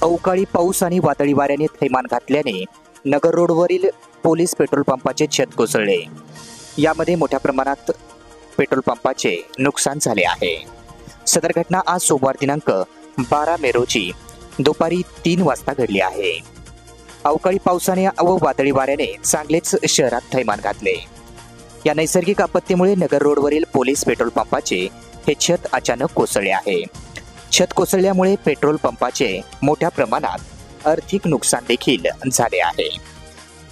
अवकाळी पाऊस आणि वादळी वाऱ्याने थैमान घातल्याने नगर रोडवरील पोलीस पेट्रोल पंपाचे छत कोसळले। यामध्ये मोठ्या प्रमाणात पेट्रोल पंपाचे नुकसान झाले आहे। सदर घटना आज सोमवार दिनांक 12 मे रोजी दुपारी 3 वाजता घडली आहे। अवकाळी पावसाने व वादळी वाऱ्याने चांगलेच शहरात थैमान घातले। या नैसर्गिक आपत्तीमुळे नगर रोडवरील पोलीस पेट्रोल पंपाचे हे छत अचानक कोसळले आहे। छत कोसळल्यामुळे पेट्रोल पंपाचे मोठ्या प्रमाणात आर्थिक नुकसान देखील झाले आहे।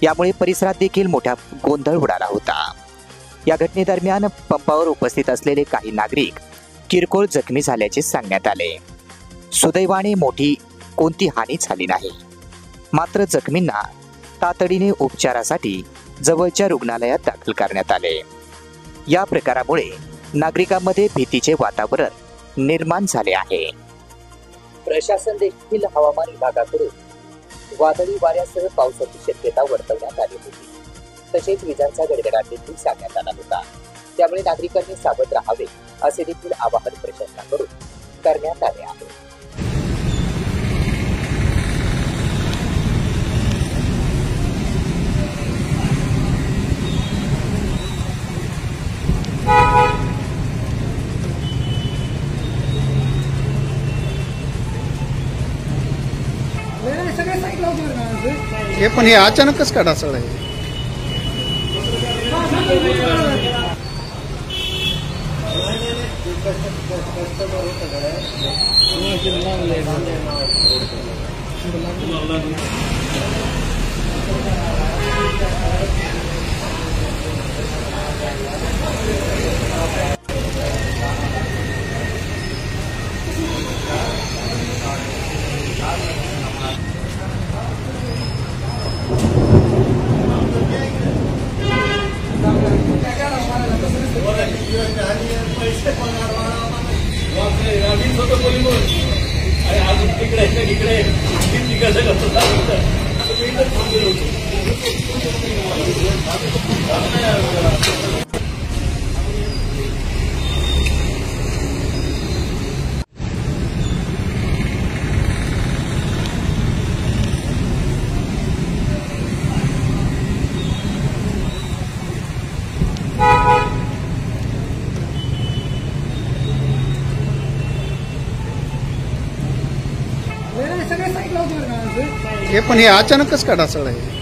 यामुळे परिसरात देखील मोठा गोंधळ उडाला होता। या घटनेदरम्यान पंपावर उपस्थित असलेले काही नागरिक किरकोळ जखमी झाल्याचे सांगण्यात आले। सुदैवाने मोठी कोणती हानी झाली नाही, मात्र जखमींना तातडीने उपचारासाठी जवळच्या रुग्णालयात दाखल करण्यात आले। या प्रकारामुळे नागरिकांमध्ये भीतीचे वातावरण निर्माण झाले आहे। प्रशासन देखील हवामान विभागाकडून वादळी वाऱ्यासह पावसाची शक्यता वर्तवण्यात आली होती। तसेच विजांचा गडगडाट देखील सांगण्यात आला होता। त्यामुळे नागरिकांनी सावध राहावे असे देखील आवाहन प्रशासनाकडून करण्यात आले आहे। हे पण हे अचानकच का ढासळलं आहे? हे पण हे अचानकच का ढासळलं आहे?